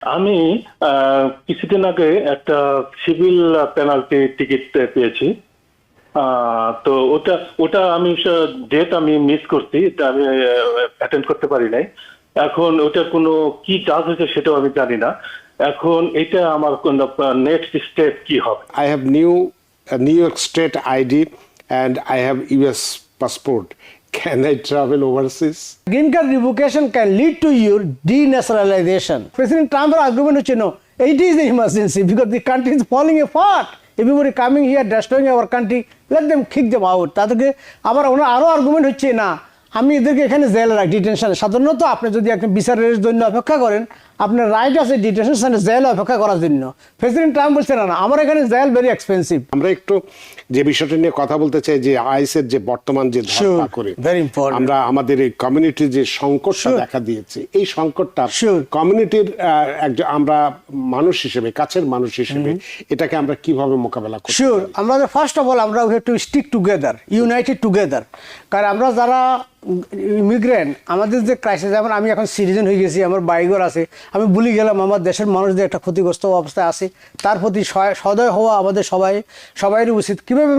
আমি কিছুদিন আগে একটা সিভিল পেনাল্টি টিকিট পেয়েছি। তো ওটা ওটা আমি ডেট আমি মিস করছি, এটা আমি অ্যাটেন্ড করতে পারি নাই। এখন ওটা কোনো কি চার্জ হয়েছে সেটাও আমি জানি না। এখন এটা আমার কোন নেক্সট স্টেপ কি হবে? I have New York State ID and I have US passport. Can I travel overseas? Green card revocation can lead to your denaturalization. President Trump's argument হচ্ছে no, it is an emergency because the country is falling apart. Everybody coming here destroying our country, let them kick them out. তাদেরকে আবার ওনার আরও argument হচ্ছে না আমি এদেরকে এখানে জেলে রাখি ডিটেনশনে। সাধারণত আপনি যদি একটা বিচারের জন্য অপেক্ষা করেন আপনার রাইট আছে ডিটেনশন সেন্টারে জেলে অপেক্ষা করার জন্য। প্রেসিডেন্ট ট্রাম্প বলছে না আমার এখানে জেল ভেরি এক্সপেন্সিভ। আমরা একটু যে বিষয়টা নিয়ে কথা বলতে চাই যে আইএসের যে বর্তমান যে ধারণা করে আমরা আমাদের এই কমিউনিটির যে সংকটটা দেখা দিয়েছে, এই সংকটটা কমিউনিটির আমরা মানুষ হিসেবে, কাছের মানুষ হিসেবে এটাকে আমরা কিভাবে মোকাবেলা করব? শিওর, আমরা ফার্স্ট অফ অল আমরা we have to stick together, United together. কারণ আমরা যারা ইমিগ্রেন্ট, আমাদের যে ক্রাইসিস, যেমন আমি এখন সিটিজেন হয়ে গেছি, আমার বাড়িঘর আছে, আমি ভুলে গেলাম আমার দেশের মানুষদের একটা ক্ষতিগ্রস্ত অবস্থায় আছে, তার প্রতি সদয় হওয়া আমাদের সবাইয়েরই উচিত। কীভাবে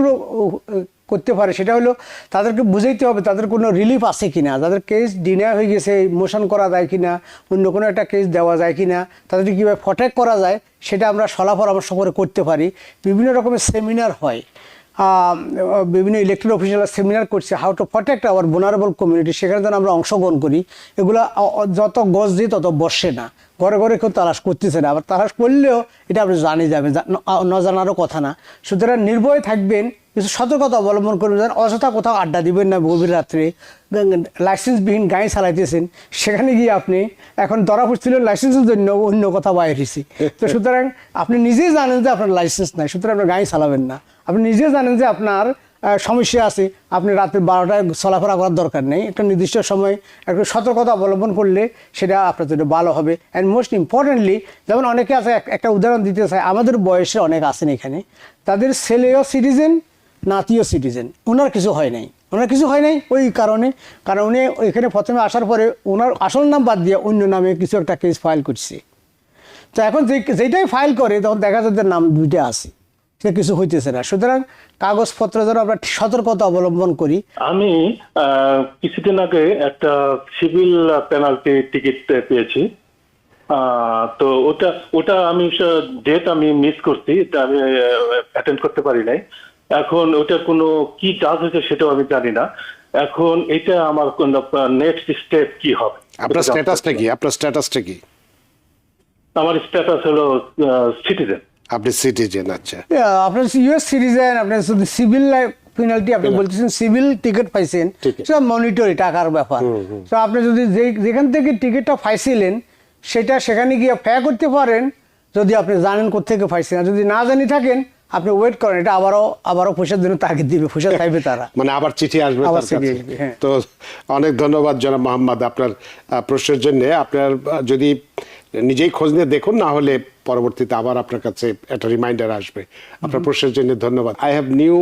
করতে পারে সেটা হলো তাদেরকে বুঝাইতে হবে তাদের কোনো রিলিফ আছে কিনা, তাদের কেস ডিনাই হয়ে গেছে মোশন করা যায় কিনা, অন্য কোনো একটা কেস দেওয়া যায় কিনা, তাদেরকে কীভাবে প্রটেক্ট করা যায় সেটা আমরা সলা পরামর্শ করে করতে পারি। বিভিন্ন রকমের সেমিনার হয়, বিভিন্ন ইলেক্টেড অফিসিয়াল সেমিনার করছে how to protect our vulnerable community, সেখানে যেন আমরা অংশগ্রহণ করি। এগুলা যত গজ দিয়ে তত বসে না, ঘরে ঘরে কেউ তালাশ করতেছে না, আবার তালাশ করলেও এটা আপনি জানিয়ে যাবেন, ন জানারও কথা না। সুতরাং নির্ভয় থাকবেন, কিছু সতর্কতা অবলম্বন করবেন, যেন অযথা কোথাও আড্ডা দিবেন না গভীর রাত্রে, লাইসেন্সবিহীন গাড়ি চালাইতেছেন, সেখানে গিয়ে আপনি এখন ধরা পড়ছিল লাইসেন্সের জন্য অন্য কথা বাইর হয়েছি। তো সুতরাং আপনি নিজেই জানেন যে আপনার লাইসেন্স নাই, সুতরাং আপনি গাড়ি চালাবেন না। আপনি নিজে জানেন যে আপনার সমস্যা আছে, আপনি রাত্রে 12টায় চলাফেরা করার দরকার নেই। একটা নির্দিষ্ট সময় একটু সতর্কতা অবলম্বন করলে সেটা আপনার জন্য ভালো হবে। অ্যান্ড মোস্ট ইম্পর্টেন্টলি, যেমন অনেকে আছে, একটা উদাহরণ দিতে চাই, আমাদের বয়সে অনেক আছেন এখানে, তাদের ছেলেও সিটিজেন, নাতিও সিটিজেন, ওনার কিছু হয় নাই ওই কারণে, কারণ উনি এখানে প্রথমে আসার পরে ওনার আসল নাম বাদ দিয়ে অন্য নামে কিছু একটা কেস ফাইল করছে। তো এখন যেটাই ফাইল করে তখন দেখা যায় যে নাম দুইটা আছে, সে কিছু হইতেছে না। সুতরাং কাগজপত্র যেন আমরা সতর্কতা অবলম্বন করি। আমি কিছুদিন আগে একটা সিভিল পেনাল্টি টিকিট পেয়েছি। তো ওটা আমি ডেট আমি মিস করছি, এটা আমি অ্যাটেন্ড করতে পারি নাই। এখন ওটা কোনো কি চার্জ হয়েছে সেটাও আমি জানি না। এখন এটা আমার কোন নেক্সট স্টেপ কি হবে? আপনার স্ট্যাটাসটা কি? আমার স্ট্যাটাস হলো সিটিজেন। আপনি সিটিজেন? আচ্ছা, আপনার ইউএস সিটিজেন, আপনার শুধু সিভিল পেনাল্টি আপনি বলতেছেন, সিভিল টিকিট পাইছেন, সব মনিটরি টাকার ব্যাপার। তো আপনি যদি যেখান থেকে টিকিটটা পাইছিলেন সেটা সেখানে গিয়ে পে করতে পারেন, যদি আপনি জানেন কোথেকে পাইছেন। আর যদি না জানি থাকেন আপনি ওয়েট করেন, এটা আবারও পয়সার জন্য তাকে দিবে, পয়সা চাইবে তারা, মানে আবার চিঠি আসবে তার কাছে। তো অনেক ধন্যবাদ জনাব মোহাম্মদ আপনার প্রশ্নের জন্য। আপনার যদি নিজেই খোঁজ নিয়ে দেখুন, না হলে পরবর্তীতে আবার আপনার কাছে একটা রিমাইন্ডার আসবে। আপনার প্রশ্নের জন্য ধন্যবাদ। I have new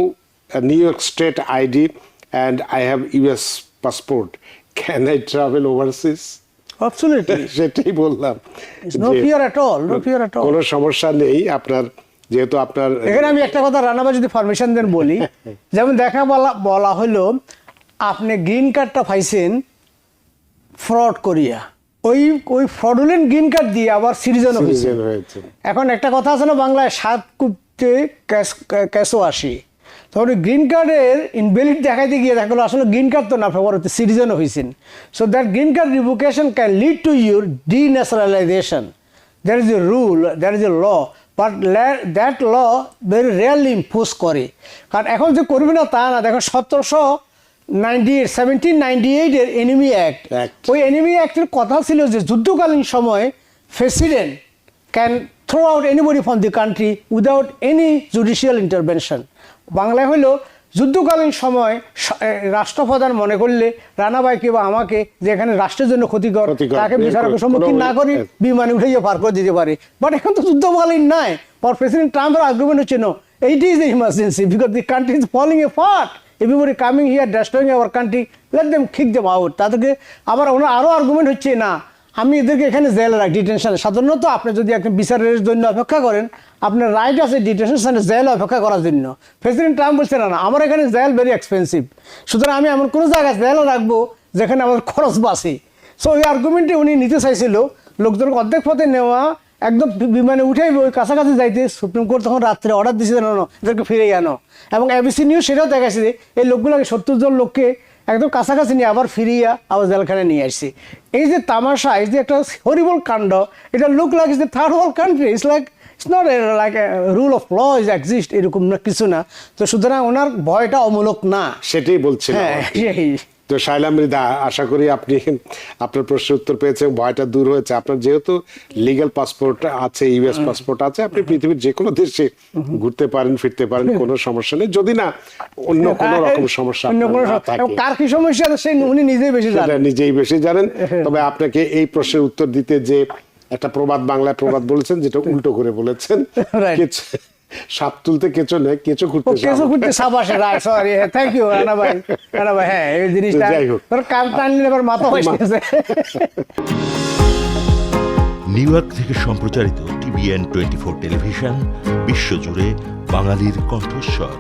York state ID and I have US passport. Can I travel overseas? Absolutely, সেটাই বললাম, নো ফিয়ার এট অল, কোনো সমস্যা নেই। আপনার যেহেতু আপনার এখানে আমি একটা কথা রানাবা যদি পারমিশন দেন বলি, যেমন বলা হলো আপনি গ্রিন কার্ডটা পাইছেন ফ্রড করিয়া, ওই ফ্রডুলেন্ট গ্রিন কার্ড দিয়ে আবার সিটিজেন হয়েছে। এখন একটা কথা আছে না বাংলায়, 7 কুপতে ক্যাশও আসে। তখন গ্রিন কার্ডের ইনভ্যালিড দেখাইতে গিয়ে দেখা গেলো আসলে গ্রিন কার্ড তো না, ফেভারিতে সিটিজেনও হয়েছেন। So that green card revocation can lead to your denationalization. That is a rule, that is a law, but that law very rarely impose করে। কারণ এখন যে করবে না তা না। দেখো 1798 এনিমি অ্যাক্ট, ওই এনিমি অ্যাক্টের কথা ছিল যে যুদ্ধকালীন সময়ে president can throw out anybody from the country without any judicial intervention. বাংলায় হলো যুদ্ধকালীন সময় রাষ্ট্রপ্রধান মনে করলে রানাবাইকে বা আমাকে, যে এখানে রাষ্ট্রের জন্য ক্ষতিকর, তাকে বিচারকের সম্মুখীন না করে বিমানে উঠাইয়া পার করে দিতে পারে। বাট এখন তো যুদ্ধকালীন নাই। পর প্রেসিডেন্ট ট্রাম্পের আর্গুমেন্ট হচ্ছে no, it is the emergency because the country is falling apart, everybody coming here destroying our country, let them kick them out. তাদেরকে আবার ওনার আরও আর্গুমেন্ট হচ্ছে না আমি এদেরকে এখানে জেলে রাখি ডিটেনশনে। সাধারণত আপনি যদি একটা বিচারের জন্য অপেক্ষা করেন, আপনার রাইট আছে ডিটেনশন সেন্টারে জেলে অপেক্ষা করার জন্য। প্রেসিডেন্ট ট্রাম্প বলছে না, আমার এখানে জেল ভেরি এক্সপেন্সিভ, সুতরাং আমি এমন কোনো জায়গায় জেলে রাখবো যেখানে আমার খরচ বাঁচে। সো ওই আর্গুমেন্টে উনি নিতে চাইছিল, লোকজনকে অর্ধেক পথে নেওয়া, একদম বিমানে উঠেই ওই কাছাকাছি যাইতে সুপ্রিম কোর্ট তখন রাত্রে অর্ডার দিয়েছে জানো এদেরকে ফিরে আনো। এবং এবিসি নিউজ সেটাও দেখাচ্ছে যে এই লোকগুলোকে 70 জন লোককে একদম কাছাকাছি নিয়ে আবার ফিরিয়ে আবার জেলখানে নিয়ে আসছে। এই যে তামাশা, এই যে একটা হরিবল কাণ্ড, এটা look like is the third world country. It's like it's not like rule of law is exist, এরকম না কিছু না। তো সুতরাং ওনার ভয়টা অমূলক না। সেটাই বলছিলাম। হ্যাঁ, সেই। তো শায়লা মৃধা, আশা করি আপনি আপনার প্রশ্নের উত্তর পেয়েছেন, ভয়টা দূর হয়েছে। আপনার যেহেতু লিগ্যাল পাসপোর্ট আছে, ইউএস পাসপোর্ট আছে, আপনি পৃথিবীর যে কোনো দেশে ঘুরতে পারেন, ফিরতে পারেন, কোনো সমস্যা নেই, যদি না অন্য কোনো রকম সমস্যা অন্য কোনো আপনার না থাকে। কার কি সমস্যা আছে সে উনি নিজেই বেশি সেটা জানেন। নিজেই বেশি জানেন। তবে আপনাকে এই প্রশ্নের উত্তর দিতে যে একটা প্রবাদ, বাংলায় প্রবাদ বলেছেন, যেটা উল্টো করে বলেছেন, Right. সাপ তুলতে কেঁচো নেই, কেঁচো খুঁড়তে সাপ। কেঁচো খুঁড়তে সাপ আসে, right, sorry, thank you Rana ভাই। রানা ভাই, হ্যাঁ, এই জিনিসটা যাই হোক। তোর কান টানলে এবার মাথা হয়ে গেছে। নিউ ইয়র্ক থেকে সম্প্রচারিত TVN 24 টেলিভিশন বিশ্বজুড়ে বাঙালির কণ্ঠস্বর।